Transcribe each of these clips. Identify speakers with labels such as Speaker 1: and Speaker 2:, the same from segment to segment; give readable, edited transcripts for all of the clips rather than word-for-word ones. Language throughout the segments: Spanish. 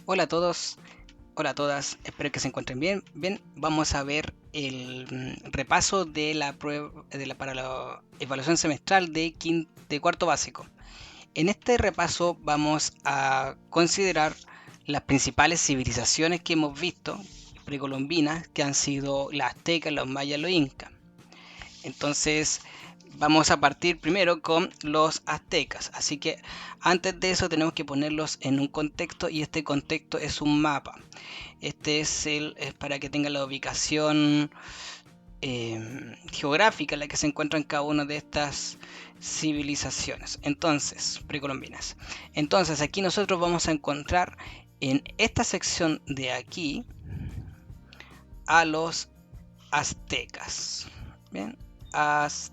Speaker 1: Hola a todos, hola a todas, espero que se encuentren bien. Bien, vamos a ver el repaso de la prueba para la evaluación semestral de cuarto básico. En este repaso vamos a considerar las principales civilizaciones que hemos visto precolombinas, que han sido las aztecas, los mayas, los incas. Entonces, vamos a partir primero con los aztecas. Así que antes de eso tenemos que ponerlos en un contexto y este contexto es un mapa. Este es para que tengan la ubicación geográfica en la que se encuentran cada una de estas civilizaciones. Entonces, precolombinas. Entonces, aquí nosotros vamos a encontrar en esta sección de aquí a los aztecas. Bien, aztecas.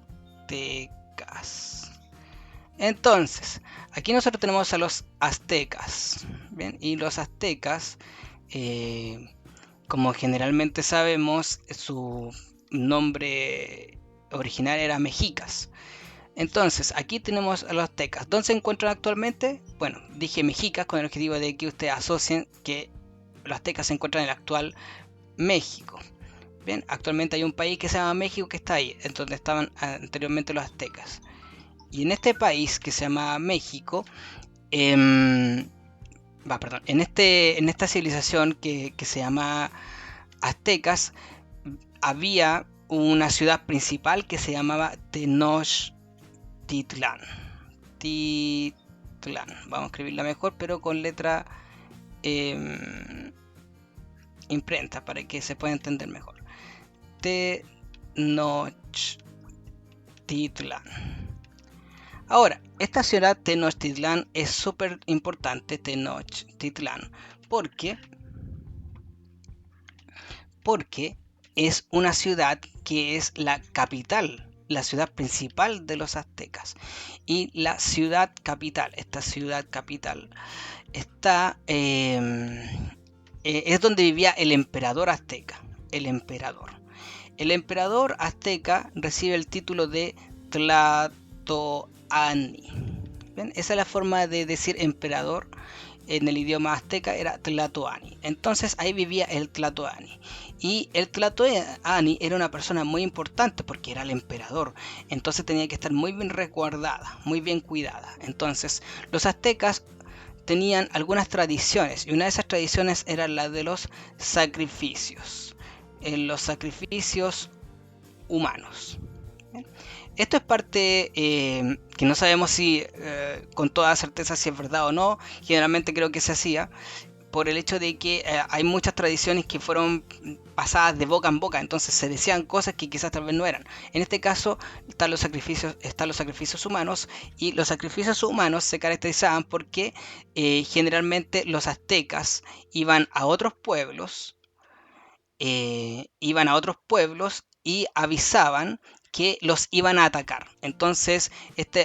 Speaker 1: Entonces, aquí nosotros tenemos a los aztecas. Bien, y los aztecas, eh, como generalmente sabemos, su nombre original era mexicas. Entonces, aquí tenemos a los aztecas. ¿Dónde se encuentran actualmente? Bueno, dije mexicas con el objetivo de que ustedes asocien que los aztecas se encuentran en el actual México. Bien, actualmente hay un país que se llama México que está ahí, en donde estaban anteriormente los aztecas. Y en este país que se llama México, perdón, en esta civilización que se llama aztecas, había una ciudad principal que se llamaba Tenochtitlan. Titlán. Vamos a escribirla mejor, pero con letra imprenta para que se pueda entender mejor. Tenochtitlan. Ahora, esta ciudad Tenochtitlan es súper importante, Tenochtitlan, porque, porque es una ciudad que es la capital, la ciudad principal de los aztecas. Y la ciudad capital, esta ciudad capital, está, es donde vivía el emperador azteca, el emperador. El emperador azteca recibe el título de Tlatoani. ¿Ven? Esa es la forma de decir emperador en el idioma azteca, era Tlatoani. Entonces ahí vivía el Tlatoani. Y el Tlatoani era una persona muy importante porque era el emperador. Entonces tenía que estar muy bien resguardada, muy bien cuidada. Entonces los aztecas tenían algunas tradiciones y una de esas tradiciones era la de los sacrificios. Los sacrificios humanos. Esto es parte que no sabemos si con toda certeza si es verdad o no. Generalmente creo que se hacía por el hecho de que hay muchas tradiciones que fueron pasadas de boca en boca, entonces se decían cosas que quizás tal vez no eran. En este caso están los sacrificios humanos y los sacrificios humanos se caracterizaban porque generalmente los aztecas iban a otros pueblos y avisaban que los iban a atacar. Entonces,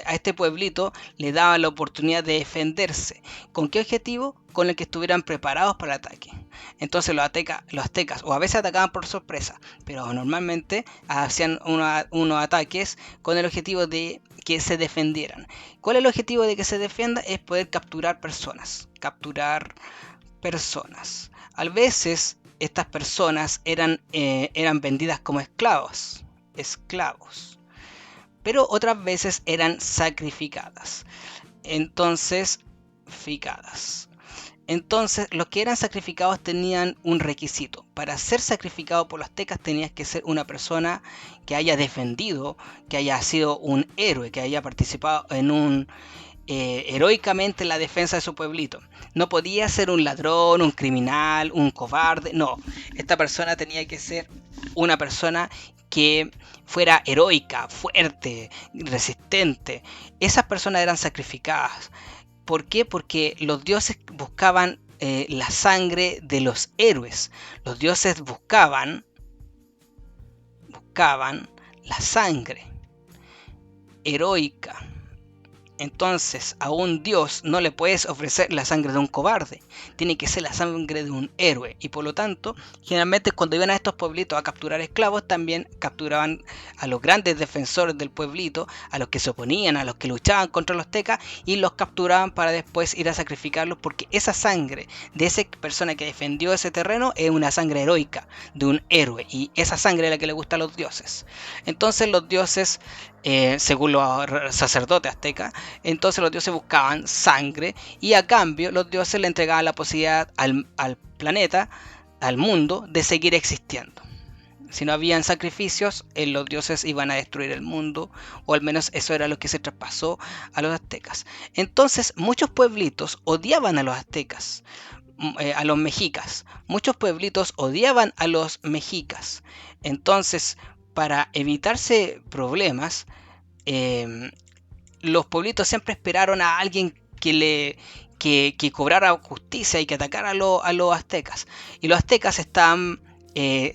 Speaker 1: a este pueblito le daban la oportunidad de defenderse. ¿Con qué objetivo? Con el que estuvieran preparados para el ataque. Entonces los aztecas o a veces atacaban por sorpresa, pero normalmente hacían unos ataques con el objetivo de que se defendieran. ¿Cuál es el objetivo de que se defienda? Es poder capturar personas. Capturar personas. A veces estas personas eran vendidas como esclavos, pero otras veces eran sacrificadas. Entonces, ficadas. Entonces, los que eran sacrificados tenían un requisito. Para ser sacrificado por los aztecas tenías que ser una persona que haya defendido, que haya sido un héroe, que haya participado en un heroicamente en la defensa de su pueblito. No podía ser un ladrón, un criminal, un cobarde, no. Esta persona tenía que ser una persona que fuera heroica, fuerte, resistente. Esas personas eran sacrificadas. ¿Por qué? Porque los dioses buscaban la sangre de los héroes. Los dioses buscaban la sangre heroica Entonces, a un dios no le puedes ofrecer la sangre de un cobarde, tiene que ser la sangre de un héroe. Y por lo tanto, generalmente cuando iban a estos pueblitos a capturar esclavos, también capturaban a los grandes defensores del pueblito, a los que se oponían, a los que luchaban contra los aztecas, y los capturaban para después ir a sacrificarlos, porque esa sangre de esa persona que defendió ese terreno es una sangre heroica, de un héroe, y esa sangre es la que le gusta a los dioses. Entonces los dioses, según los sacerdotes aztecas, entonces los dioses buscaban sangre y a cambio los dioses le entregaban la posibilidad al planeta, al mundo, de seguir existiendo. Si no habían sacrificios, los dioses iban a destruir el mundo, o al menos eso era lo que se traspasó a los aztecas. Entonces muchos pueblitos odiaban a los aztecas, a los mexicas. Muchos pueblitos odiaban a los mexicas. Entonces, para evitarse problemas, eh, los pueblitos siempre esperaron a alguien que cobrara justicia y que atacara a los aztecas. Y los aztecas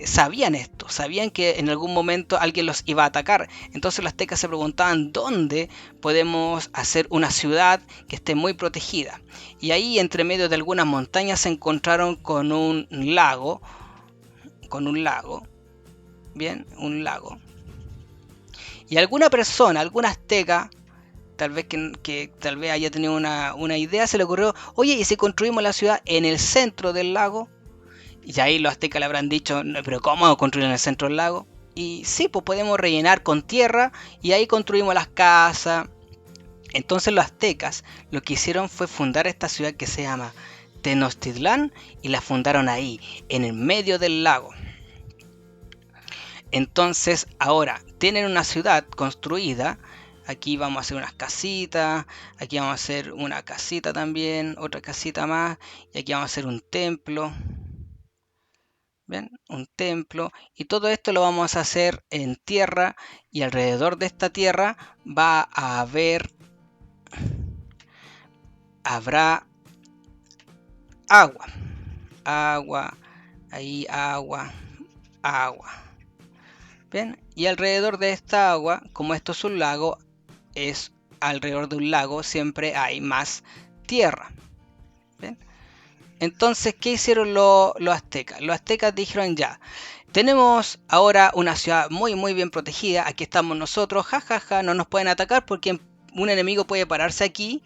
Speaker 1: sabían esto, sabían que en algún momento alguien los iba a atacar. Entonces los aztecas se preguntaban dónde podemos hacer una ciudad que esté muy protegida. Y ahí, entre medio de algunas montañas, se encontraron con un lago. Bien, un lago. Y alguna persona, algún azteca, tal vez que tal vez haya tenido una idea, se le ocurrió, oye, ¿y si construimos la ciudad en el centro del lago? Y ahí los aztecas le habrán dicho, no, pero ¿cómo construir en el centro del lago? Y sí, pues podemos rellenar con tierra y ahí construimos las casas. Entonces los aztecas lo que hicieron fue fundar esta ciudad que se llama Tenochtitlán, y la fundaron ahí, en el medio del lago. Entonces ahora tienen una ciudad construida. Aquí vamos a hacer unas casitas, aquí vamos a hacer una casita también, otra casita más, y aquí vamos a hacer un templo. ¿Ven? Un templo. Y todo esto lo vamos a hacer en tierra, y alrededor de esta tierra habrá agua. Agua, ahí agua. ¿Ven? Y alrededor de esta agua, como esto es un lago, alrededor de un lago siempre hay más tierra. ¿Ven? Entonces, ¿qué hicieron los aztecas? Los aztecas dijeron ya, tenemos ahora una ciudad muy muy bien protegida, aquí estamos nosotros, jajaja, no nos pueden atacar porque un enemigo puede pararse aquí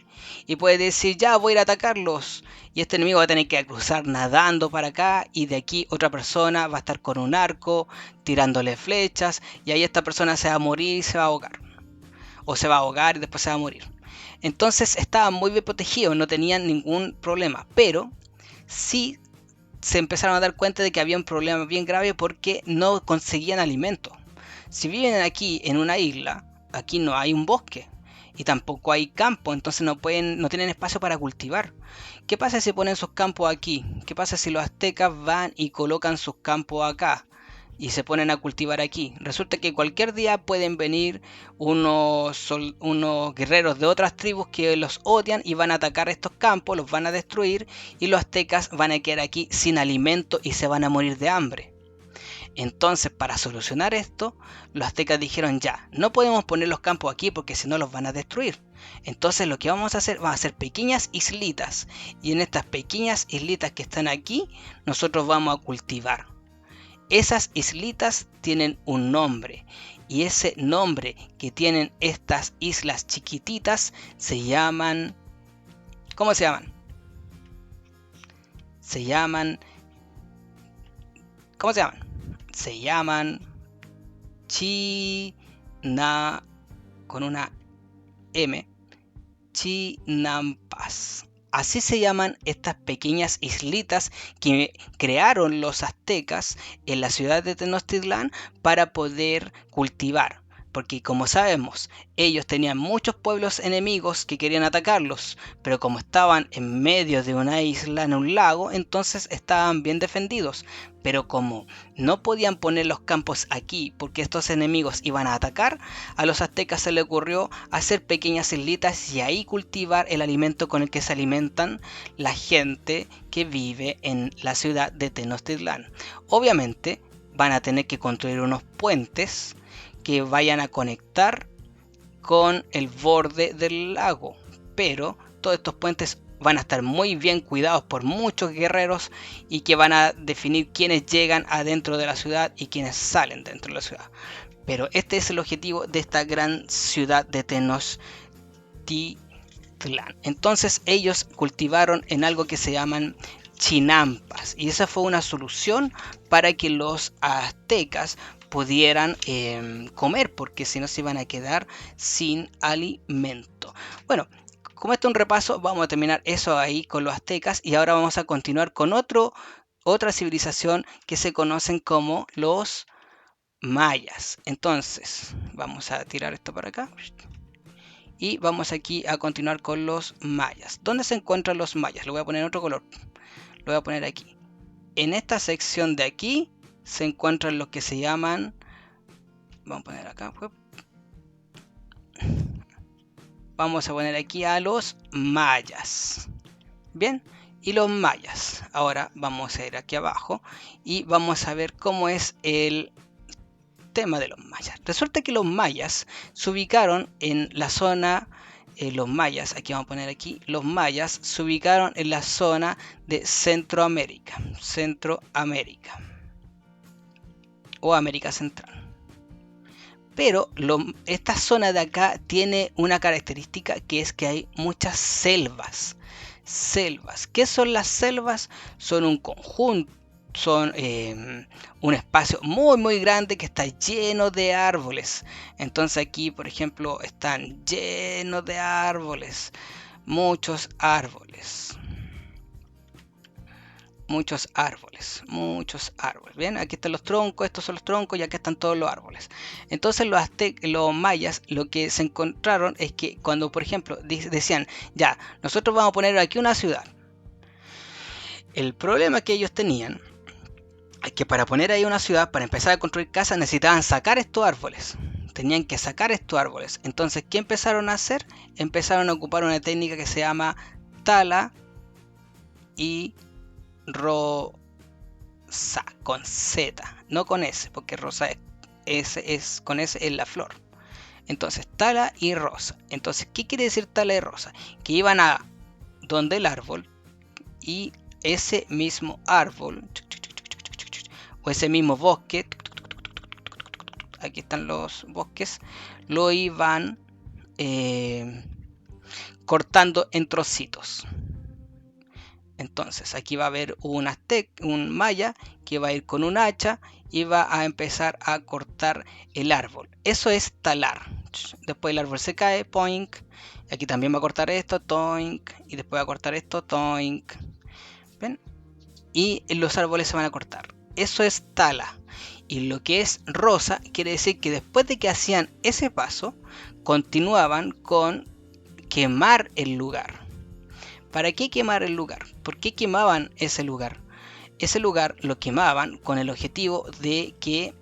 Speaker 1: y puede decir, ya voy a ir a atacarlos, y este enemigo va a tener que cruzar nadando para acá, y de aquí otra persona va a estar con un arco tirándole flechas, y ahí esta persona se va a morir y se va a ahogar, o se va a ahogar y después se va a morir. Entonces estaban muy bien protegidos, no tenían ningún problema, pero sí se empezaron a dar cuenta de que había un problema bien grave porque no conseguían alimento. Si viven aquí en una isla, aquí no hay un bosque y tampoco hay campo, entonces no tienen espacio para cultivar. ¿Qué pasa si ponen sus campos aquí? ¿Qué pasa si los aztecas van y colocan sus campos acá y se ponen a cultivar aquí? Resulta que cualquier día pueden venir unos guerreros de otras tribus que los odian y van a atacar estos campos, los van a destruir, y los aztecas van a quedar aquí sin alimento y se van a morir de hambre. Entonces, para solucionar esto, los aztecas dijeron ya, no podemos poner los campos aquí porque si no los van a destruir. Entonces lo que vamos a hacer, pequeñas islitas, y en estas pequeñas islitas que están aquí, nosotros vamos a cultivar. Esas islitas tienen un nombre, y ese nombre que tienen estas islas chiquititas se llaman... ¿Cómo se llaman? ¿Cómo se llaman? Se llaman con una M, Chinampas. Así se llaman estas pequeñas islitas que crearon los aztecas en la ciudad de Tenochtitlán para poder cultivar. Porque como sabemos, ellos tenían muchos pueblos enemigos que querían atacarlos, pero como estaban en medio de una isla, en un lago, entonces estaban bien defendidos. Pero como no podían poner los campos aquí porque estos enemigos iban a atacar, a los aztecas se les ocurrió hacer pequeñas islitas y ahí cultivar el alimento con el que se alimentan la gente que vive en la ciudad de Tenochtitlán. Obviamente van a tener que construir unos puentes que vayan a conectar con el borde del lago, pero todos estos puentes van a estar muy bien cuidados por muchos guerreros y que van a definir quiénes llegan adentro de la ciudad y quiénes salen dentro de la ciudad. Pero este es el objetivo de esta gran ciudad de Tenochtitlan. Entonces ellos cultivaron en algo que se llaman chinampas, y esa fue una solución para que los aztecas pudieran comer, porque si no se iban a quedar sin alimento. Bueno, como esto es un repaso, vamos a terminar eso ahí con los aztecas, y ahora vamos a continuar con otra civilización que se conocen como los mayas. Entonces vamos a tirar esto para acá y vamos aquí a continuar con los mayas. ¿Dónde se encuentran los mayas? Lo voy a poner en otro color, lo voy a poner aquí. En esta sección de aquí se encuentran los que se llaman, vamos a poner acá, vamos a poner aquí a los mayas. Bien, y los mayas. Ahora vamos a ir aquí abajo y vamos a ver cómo es el tema de los mayas. Resulta que los mayas se ubicaron en la zona, los mayas, aquí vamos a poner aquí, los mayas se ubicaron en la zona de Centroamérica o América Central. Pero esta zona de acá tiene una característica, que es que hay muchas selvas. ¿Qué son las selvas? Son un conjunto, son un espacio muy grande que está lleno de árboles. Entonces aquí, por ejemplo, están llenos de árboles, muchos árboles. Muchos árboles. Bien, aquí están los troncos, estos son los troncos y aquí están todos los árboles. Entonces los mayas lo que se encontraron es que cuando, por ejemplo, decían, ya, nosotros vamos a poner aquí una ciudad. El problema que ellos tenían es que para poner ahí una ciudad, para empezar a construir casas, necesitaban sacar estos árboles. Tenían que sacar estos árboles. Entonces, ¿qué empezaron a hacer? Empezaron a ocupar una técnica que se llama tala y rosa, con Z, no con S, porque rosa es con S en la flor. Entonces, tala y rosa. Entonces, ¿qué quiere decir tala y rosa? Que iban a donde el árbol, y ese mismo árbol o ese mismo bosque, aquí están los bosques, lo iban cortando en trocitos. Entonces aquí va a haber un maya que va a ir con un hacha y va a empezar a cortar el árbol. Eso es talar. Después el árbol se cae, poink. Aquí también va a cortar esto, toink. Y después va a cortar esto, toink. ¿Ven? Y los árboles se van a cortar. Eso es tala. Y lo que es rosa quiere decir que después de que hacían ese paso, continuaban con quemar el lugar. ¿Para qué quemar el lugar? ¿Por qué quemaban ese lugar? Ese lugar lo quemaban con el objetivo de que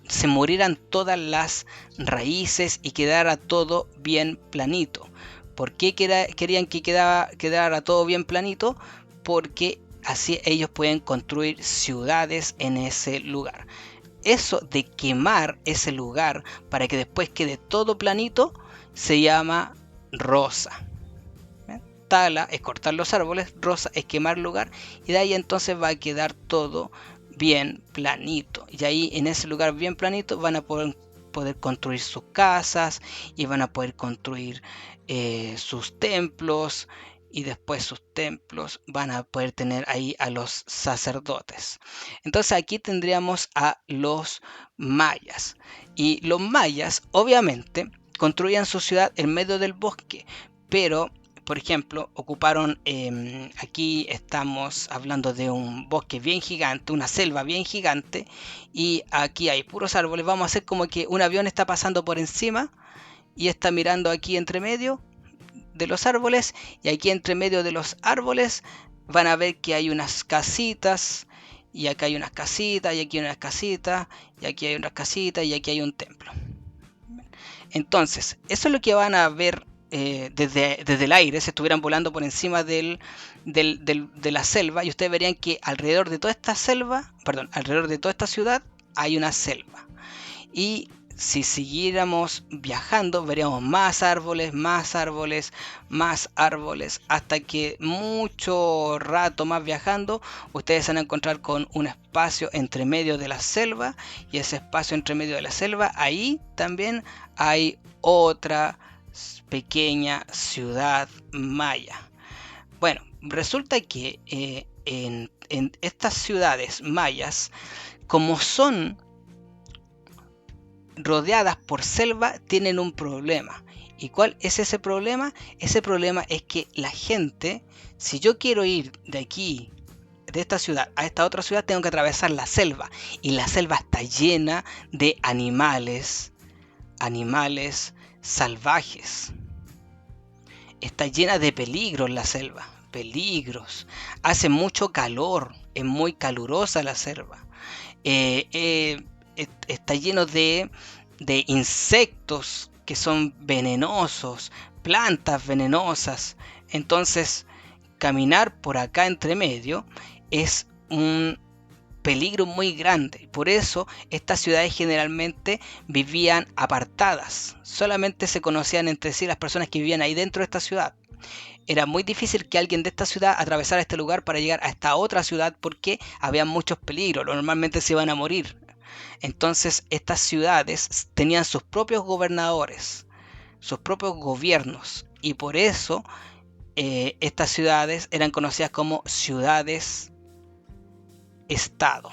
Speaker 1: se murieran todas las raíces y quedara todo bien planito. ¿Por qué querían que quedara todo bien planito? Porque así ellos pueden construir ciudades en ese lugar. Eso de quemar ese lugar para que después quede todo planito se llama rosa. Tala es cortar los árboles, rosa es quemar el lugar, y de ahí entonces va a quedar todo bien planito. Y ahí en ese lugar bien planito van a poder construir sus casas y van a poder construir sus templos, y después sus templos van a poder tener ahí a los sacerdotes. Entonces aquí tendríamos a los mayas, y los mayas obviamente construían su ciudad en medio del bosque, pero por ejemplo, ocuparon, aquí estamos hablando de un bosque bien gigante, una selva bien gigante, y aquí hay puros árboles. Vamos a hacer como que un avión está pasando por encima y está mirando aquí entre medio de los árboles, y aquí entre medio de los árboles van a ver que hay unas casitas, y acá hay unas casitas, y aquí hay unas casitas, y aquí hay unas casitas, y aquí hay un templo. Entonces, eso es lo que van a ver desde el aire, si estuvieran volando por encima de la selva, y ustedes verían que alrededor de toda esta selva, perdón, alrededor de toda esta ciudad hay una selva. Y si siguiéramos viajando, veríamos más árboles, más árboles, más árboles, hasta que mucho rato más viajando, ustedes van a encontrar con un espacio entre medio de la selva, y ese espacio entre medio de la selva, ahí también hay otra pequeña ciudad maya. Bueno, resulta que en estas ciudades mayas, como son rodeadas por selva, tienen un problema. ¿Y cuál es ese problema? Ese problema es que la gente, si yo quiero ir de aquí, de esta ciudad a esta otra ciudad, tengo que atravesar la selva. Y la selva está llena de animales salvajes. Está llena de peligros la selva. Peligros. Hace mucho calor. Es muy calurosa la selva. Está lleno de insectos que son venenosos, plantas venenosas. Entonces, caminar por acá entre medio es un peligro muy grande. Por eso estas ciudades generalmente vivían apartadas. Solamente se conocían entre sí las personas que vivían ahí dentro de esta ciudad. Era muy difícil que alguien de esta ciudad atravesara este lugar para llegar a esta otra ciudad, porque había muchos peligros. Normalmente se iban a morir. Entonces estas ciudades tenían sus propios gobernadores, sus propios gobiernos, y por eso estas ciudades eran conocidas como ciudades-estado.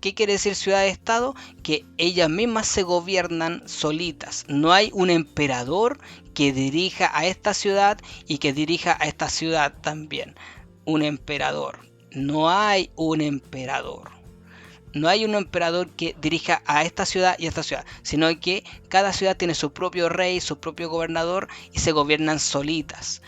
Speaker 1: ¿Qué quiere decir ciudad-estado? Que ellas mismas se gobiernan solitas. No hay un emperador que dirija a esta ciudad y que dirija a esta ciudad también. Un emperador. No hay un emperador. No hay un emperador que dirija a esta ciudad y a esta ciudad, sino que cada ciudad tiene su propio rey, su propio gobernador, y se gobiernan solitas.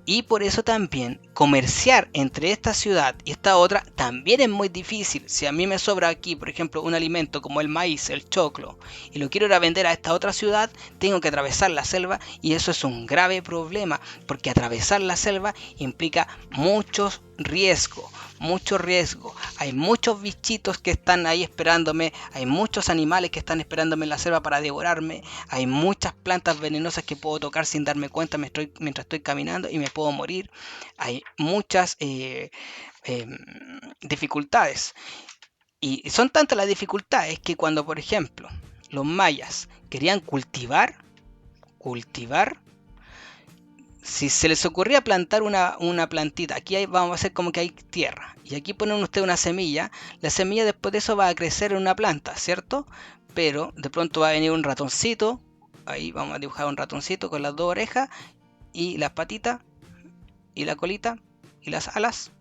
Speaker 1: Y por eso también comerciar entre esta ciudad y esta otra también es muy difícil. Si a mí me sobra aquí, por ejemplo, un alimento como el maíz, el choclo, y lo quiero ir a vender a esta otra ciudad, tengo que atravesar la selva, y eso es un grave problema, porque atravesar la selva implica muchos riesgos. Mucho riesgo. Hay muchos bichitos que están ahí esperándome, hay muchos animales que están esperándome en la selva para devorarme, hay muchas plantas venenosas que puedo tocar sin darme cuenta mientras estoy caminando y me puedo morir. Hay muchas dificultades. Y son tantas las dificultades que cuando, por ejemplo, los mayas querían cultivar, si se les ocurría plantar una plantita, aquí vamos a hacer como que hay tierra, y aquí ponen usted una semilla, la semilla después de eso va a crecer en una planta, ¿cierto? Pero de pronto va a venir un ratoncito, ahí vamos a dibujar un ratoncito con las dos orejas, y las patitas, y la colita, y las alas,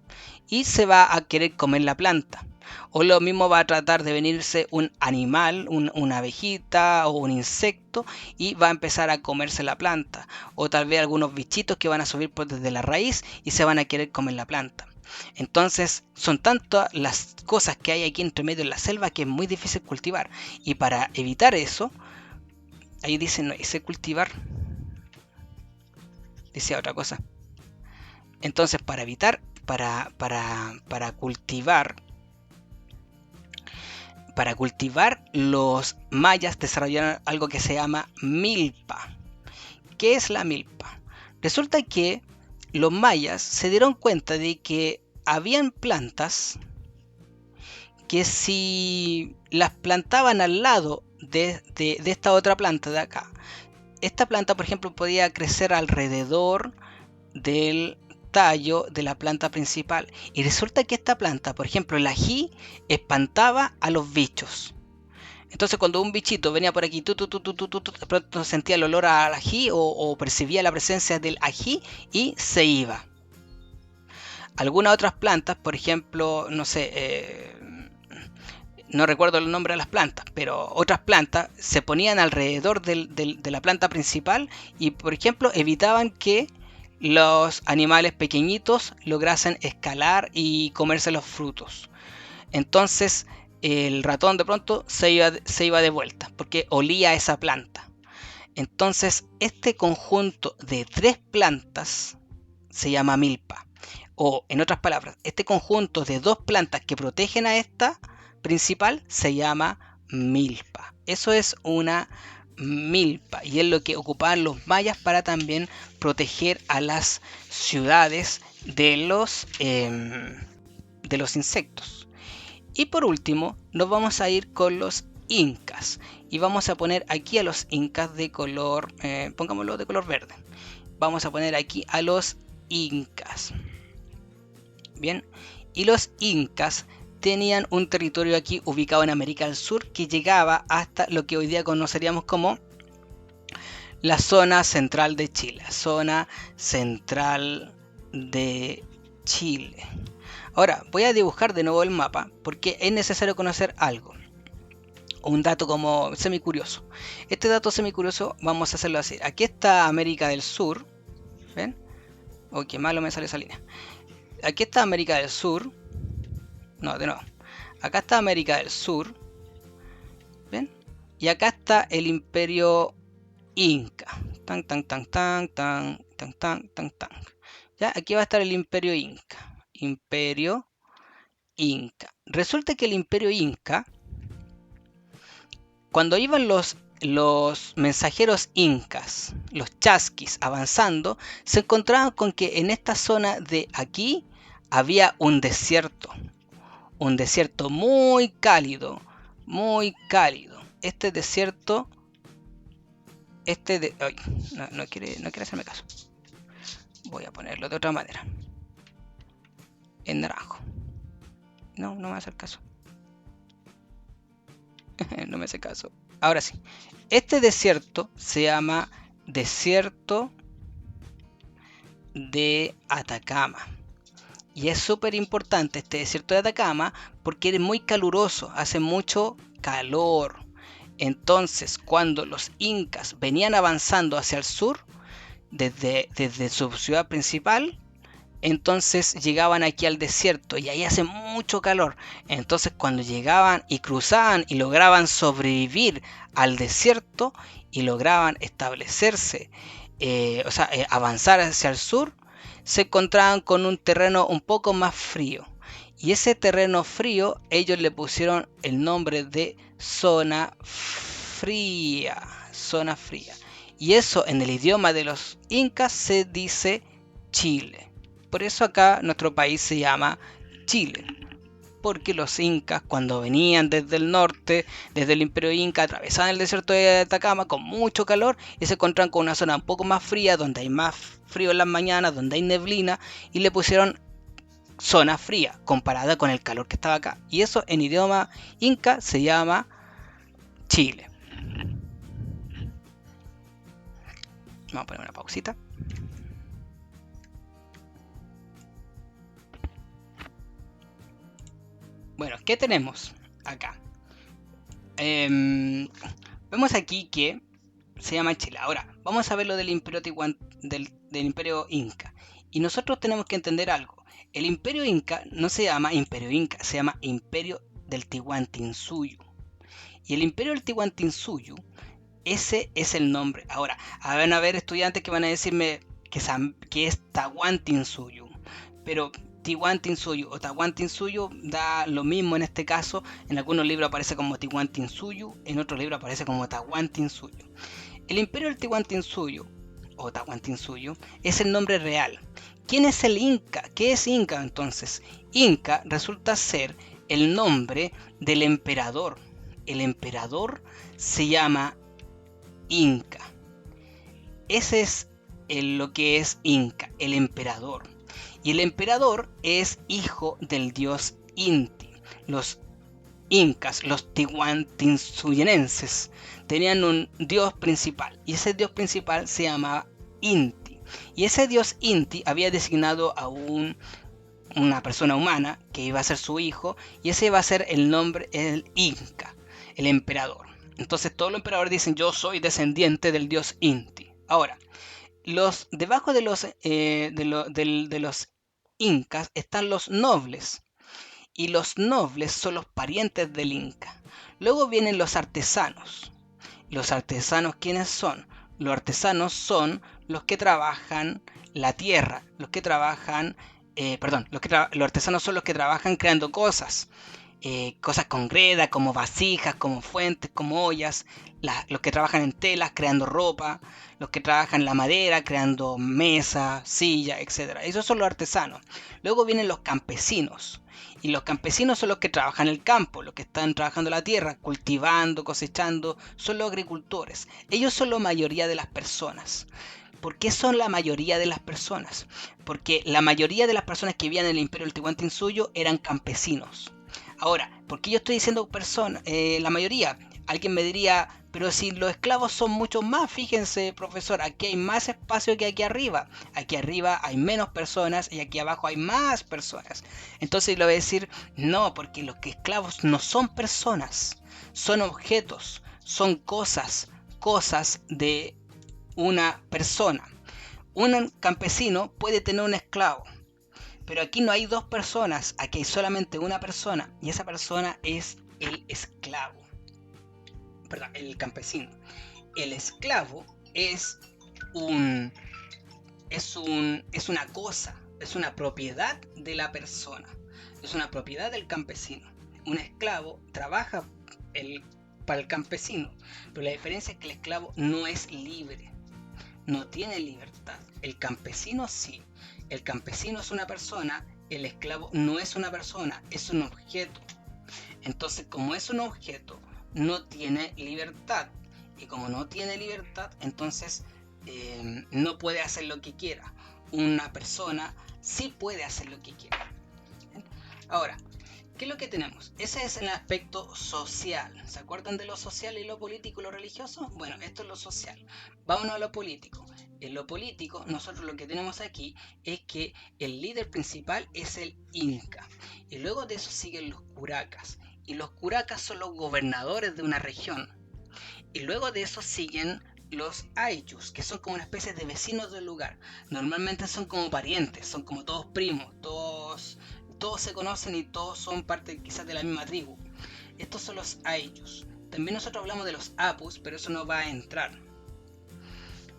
Speaker 1: y se va a querer comer la planta. O lo mismo va a tratar de venirse un animal, una abejita o un insecto, y va a empezar a comerse la planta. O tal vez algunos bichitos que van a subir desde la raíz y se van a querer comer la planta. Entonces son tantas las cosas que hay aquí entre medio de la selva que es muy difícil cultivar. Y para evitar eso, ahí dice no dice cultivar, dice otra cosa. Entonces para evitar, para cultivar, los mayas desarrollaron algo que se llama milpa. ¿Qué es la milpa? Resulta que los mayas se dieron cuenta de que habían plantas que si las plantaban al lado de esta otra planta de acá, esta planta, por ejemplo, podía crecer alrededor del tallo de la planta principal. Y resulta que esta planta, por ejemplo, el ají, espantaba a los bichos. Entonces cuando un bichito venía por aquí, de pronto sentía el olor al ají o percibía la presencia del ají y se iba. Algunas otras plantas, por ejemplo, no sé, no recuerdo el nombre de las plantas, pero otras plantas se ponían alrededor de la planta principal y, por ejemplo, evitaban que los animales pequeñitos lograsen escalar y comerse los frutos. Entonces el ratón de pronto se iba de vuelta porque olía esa planta. Entonces este conjunto de 3 plantas se llama milpa. O en otras palabras, este conjunto de 2 plantas que protegen a esta principal se llama milpa. Eso es una milpa y es lo que ocupaban los mayas para también proteger a las ciudades de los insectos. Y por último, nos vamos a ir con los incas. Y vamos a poner aquí a los incas de color, pongámoslo de color verde. Vamos a poner aquí a los incas. Bien, y los incas tenían un territorio aquí ubicado en América del Sur que llegaba hasta lo que hoy día conoceríamos como la zona central de Chile. Zona central de Chile. Ahora voy a dibujar de nuevo el mapa porque es necesario conocer algo. Un dato como semicurioso. Este dato semicurioso vamos a hacerlo así. Aquí está América del Sur. ¿Ven? Oh, qué malo me sale esa línea. Aquí está América del Sur. No, de nuevo. Acá está América del Sur. ¿Ven? Y acá está el Imperio Inca. Tan, tan, tan, tan, tan, tan, tan, tan, tan. Ya, aquí va a estar el Imperio Inca. Imperio Inca. Resulta que el Imperio Inca, cuando iban los mensajeros incas, los chasquis, avanzando, se encontraban con que en esta zona de aquí había un desierto muy cálido, muy cálido. Este desierto, ay, no quiere hacerme caso. Voy a ponerlo de otra manera. En naranjo. No me va a hacer caso. No me hace caso. Ahora sí. Este desierto se llama desierto de Atacama. Y es súper importante este desierto de Atacama porque es muy caluroso, hace mucho calor. Entonces, cuando los incas venían avanzando hacia el sur, desde su ciudad principal, entonces llegaban aquí al desierto y ahí hace mucho calor. Entonces cuando llegaban y cruzaban y lograban sobrevivir al desierto y lograban establecerse, avanzar hacia el sur, se encontraban con un terreno un poco más frío. Y ese terreno frío ellos le pusieron el nombre de zona fría. Zona fría. Y eso en el idioma de los incas se dice Chile. Por eso acá nuestro país se llama Chile. Porque los incas cuando venían desde el norte, desde el imperio inca, atravesaban el desierto de Atacama con mucho calor y se encontraban con una zona un poco más fría, donde hay más frío en las mañanas, donde hay neblina, y le pusieron zona fría comparada con el calor que estaba acá. Y eso en idioma inca se llama Chile. Vamos a poner una pausita. Bueno, ¿qué tenemos acá? Vemos aquí que se llama Chile. Ahora, vamos a ver lo del imperio del imperio inca. Y nosotros tenemos que entender algo. El imperio inca no se llama imperio inca, se llama imperio del Tihuantinsuyo. Y el imperio del Tihuantinsuyo, ese es el nombre. Ahora, van a haber estudiantes que van a decirme que es Tahuantinsuyo. Pero Tihuantinsuyo o Tahuantinsuyo da lo mismo en este caso. En algunos libros aparece como Tihuantinsuyo, en otros libros aparece como Tahuantinsuyo. El imperio del Tihuantinsuyo o Tahuantinsuyo es el nombre real. ¿Quién es el Inca? ¿Qué es Inca entonces? Inca resulta ser el nombre del emperador. El emperador se llama Inca. Ese es lo que es Inca, el emperador. Y el emperador es hijo del dios Inti. Los incas, los tihuantinsuyenenses, tenían un dios principal. Y ese dios principal se llamaba Inti. Y ese dios Inti había designado a una persona humana que iba a ser su hijo. Y ese iba a ser el nombre, el Inca, el emperador. Entonces todos los emperadores dicen: yo soy descendiente del dios Inti. Ahora, debajo de los incas están los nobles. Y los nobles son los parientes del Inca. Luego vienen los artesanos. ¿Los artesanos quiénes son? Los artesanos son los que trabajan la tierra, los artesanos son los que trabajan creando cosas. cosas con greda, como vasijas, como fuentes, como ollas, los que trabajan en telas creando ropa, los que trabajan la madera creando mesa, silla, etc. Esos son los artesanos. Luego vienen los campesinos. Y los campesinos son los que trabajan el campo, los que están trabajando la tierra, cultivando, cosechando, son los agricultores. Ellos son la mayoría de las personas. ¿Por qué son la mayoría de las personas? Porque la mayoría de las personas que vivían en el Imperio del Tihuantinsuyo eran campesinos. Ahora, ¿por qué yo estoy diciendo personas? La mayoría. Alguien me diría, pero si los esclavos son muchos más, fíjense, profesor, aquí hay más espacio que aquí arriba. Aquí arriba hay menos personas y aquí abajo hay más personas. Entonces le voy a decir, no, porque los esclavos no son personas, son objetos, son cosas de una persona. Un campesino puede tener un esclavo, pero aquí no hay dos personas, aquí hay solamente una persona, y esa persona es el esclavo. Perdón, el campesino. El esclavo es una cosa, es una propiedad de la persona, es una propiedad del campesino. Un esclavo trabaja para el campesino, pero la diferencia es que el esclavo no es libre, no tiene libertad. El campesino sí. El campesino es una persona, el esclavo no es una persona, es un objeto. Entonces, como es un objeto, no tiene libertad. Y como no tiene libertad, entonces no puede hacer lo que quiera. Una persona sí puede hacer lo que quiera. Ahora, ¿qué es lo que tenemos? Ese es el aspecto social. ¿Se acuerdan de lo social y lo político y lo religioso? Bueno, esto es lo social. Vámonos a lo político. En lo político, nosotros lo que tenemos aquí es que el líder principal es el Inca. Y luego de eso siguen los curacas. Y los curacas son los gobernadores de una región. Y luego de eso siguen los ayllus, que son como una especie de vecinos del lugar. Normalmente son como parientes, son como todos primos, todos se conocen y todos son parte quizás de la misma tribu. Estos son los ayllus. También nosotros hablamos de los apus, pero eso no va a entrar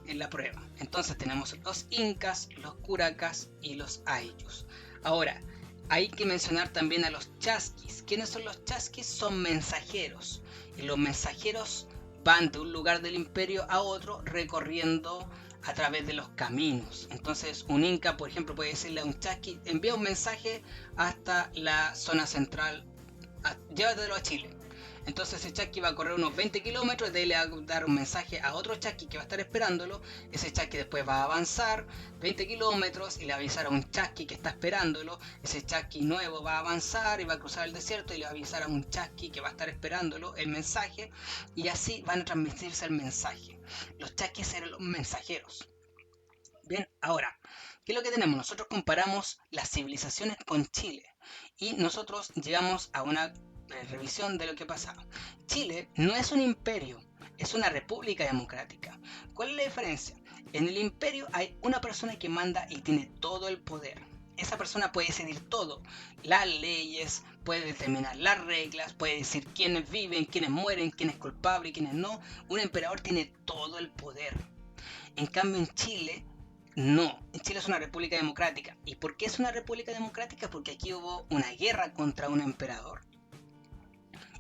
Speaker 1: en la prueba. Entonces tenemos los incas, los curacas y los ayllus. Ahora, hay que mencionar también a los chasquis. ¿Quiénes son los chasquis? Son mensajeros. Y los mensajeros van de un lugar del imperio a otro recorriendo a través de los caminos. Entonces un inca, por ejemplo, puede decirle a un chasqui, envía un mensaje hasta la zona central, llévatelo a Chile. Entonces ese chasqui va a correr unos 20 kilómetros y de ahí le va a dar un mensaje a otro chasqui que va a estar esperándolo. Ese chasqui después va a avanzar 20 kilómetros y le va a avisar a un chasqui que está esperándolo. Ese chasqui nuevo va a avanzar y va a cruzar el desierto y le va a avisar a un chasqui que va a estar esperándolo el mensaje. Y así van a transmitirse el mensaje. Los chasquis eran los mensajeros. Bien, ahora, ¿qué es lo que tenemos? Nosotros comparamos las civilizaciones con Chile y nosotros llegamos a una revisión de lo que pasaba. Chile no es un imperio, es una república democrática. ¿Cuál es la diferencia? En el imperio hay una persona que manda y tiene todo el poder. Esa persona puede decidir todo, las leyes, puede determinar las reglas, puede decir quiénes viven, quiénes mueren, quién es culpable y quiénes no. Un emperador tiene todo el poder. En cambio en Chile no, Chile es una república democrática. ¿Y por qué es una república democrática? Porque aquí hubo una guerra contra un emperador.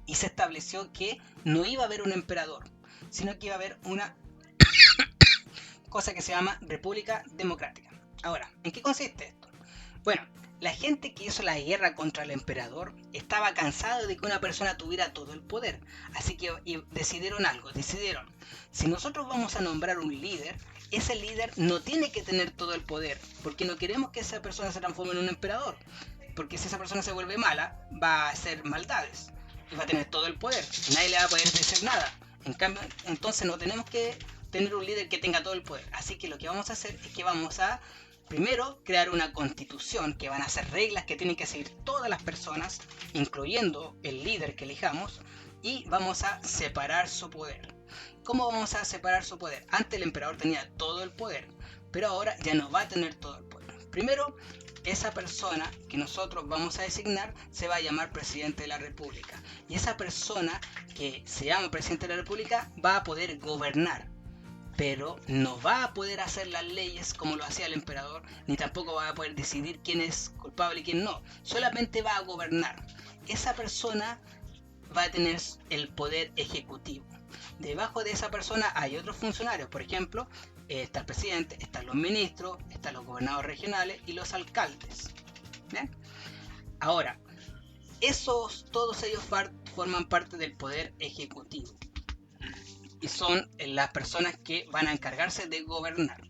Speaker 1: Y se estableció que no iba a haber un emperador, sino que iba a haber una cosa que se llama república democrática. Ahora, ¿en qué consiste esto? Bueno, la gente que hizo la guerra contra el emperador estaba cansado de que una persona tuviera todo el poder. Así que decidieron algo, decidieron, si nosotros vamos a nombrar un líder, ese líder no tiene que tener todo el poder, porque no queremos que esa persona se transforme en un emperador. Porque si esa persona se vuelve mala, va a hacer maldades y va a tener todo el poder. Nadie le va a poder decir nada. En cambio, entonces no tenemos que tener un líder que tenga todo el poder. Así que lo que vamos a hacer es que vamos a primero crear una constitución que van a ser reglas que tienen que seguir todas las personas, incluyendo el líder que elijamos, y vamos a separar su poder. ¿Cómo vamos a separar su poder? Antes el emperador tenía todo el poder, pero ahora ya no va a tener todo el poder. Primero, esa persona que nosotros vamos a designar se va a llamar presidente de la república. Y esa persona que se llama presidente de la república va a poder gobernar, pero no va a poder hacer las leyes como lo hacía el emperador, ni tampoco va a poder decidir quién es culpable y quién no. Solamente va a gobernar. esa persona va a tener el poder ejecutivo. Debajo de esa persona hay otros funcionarios, por ejemplo, está el presidente, están los ministros, están los gobernadores regionales y los alcaldes. ¿Bien? Ahora, todos ellos forman parte del poder ejecutivo y son las personas que van a encargarse de gobernar.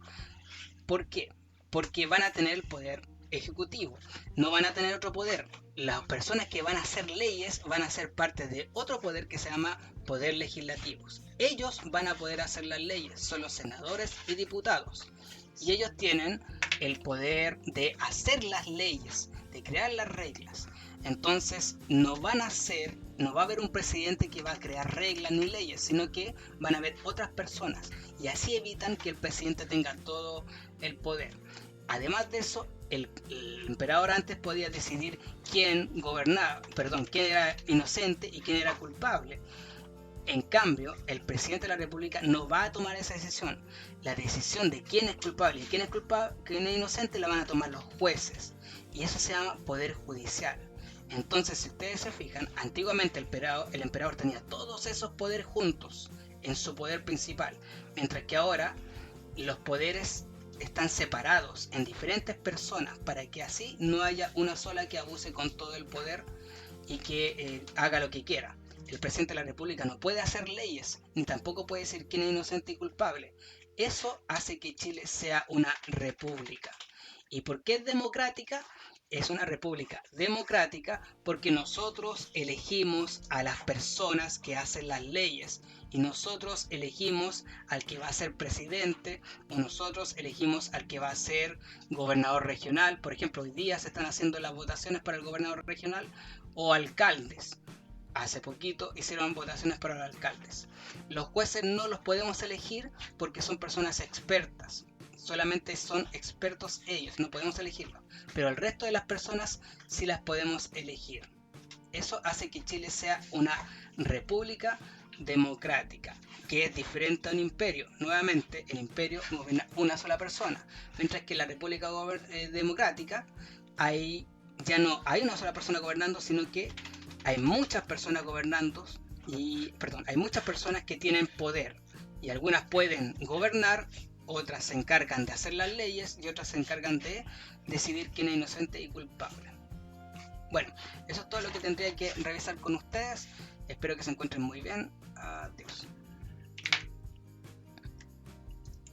Speaker 1: ¿Por qué? Porque van a tener el poder ejecutivo, no van a tener otro poder. Las personas que van a hacer leyes van a ser parte de otro poder que se llama poder legislativo. Ellos van a poder hacer las leyes, son los senadores y diputados. Y ellos tienen el poder de hacer las leyes, de crear las reglas. Entonces no va a haber un presidente que va a crear reglas ni leyes, sino que van a haber otras personas. Y así evitan que el presidente tenga todo el poder. Además de eso, el emperador antes podía decidir quién era inocente y quién era culpable. En cambio, el presidente de la República no va a tomar esa decisión. La decisión de quién es culpable y quién es inocente la van a tomar los jueces. Y eso se llama poder judicial. Entonces, si ustedes se fijan, antiguamente el emperador tenía todos esos poderes juntos en su poder principal, mientras que ahora los poderes están separados en diferentes personas para que así no haya una sola que abuse con todo el poder y que haga lo que quiera. El presidente de la República no puede hacer leyes, ni tampoco puede decir quién es inocente y culpable. Eso hace que Chile sea una república. ¿Y por qué es democrática? Es una república democrática porque nosotros elegimos a las personas que hacen las leyes y nosotros elegimos al que va a ser presidente o nosotros elegimos al que va a ser gobernador regional. Por ejemplo, hoy día se están haciendo las votaciones para el gobernador regional o alcaldes. Hace poquito hicieron votaciones para los alcaldes. Los jueces no los podemos elegir porque son personas expertas. Solamente son expertos ellos, no podemos elegirlos. Pero el resto de las personas sí las podemos elegir. Eso hace que Chile sea una república democrática, que es diferente a un imperio. Nuevamente, el imperio gobierna una sola persona, mientras que en la república democrática ya no hay una sola persona gobernando, sino que hay muchas personas gobernando hay muchas personas que tienen poder y algunas pueden gobernar, otras se encargan de hacer las leyes y otras se encargan de decidir quién es inocente y culpable. Bueno, eso es todo lo que tendría que revisar con ustedes. Espero que se encuentren muy bien. Adiós.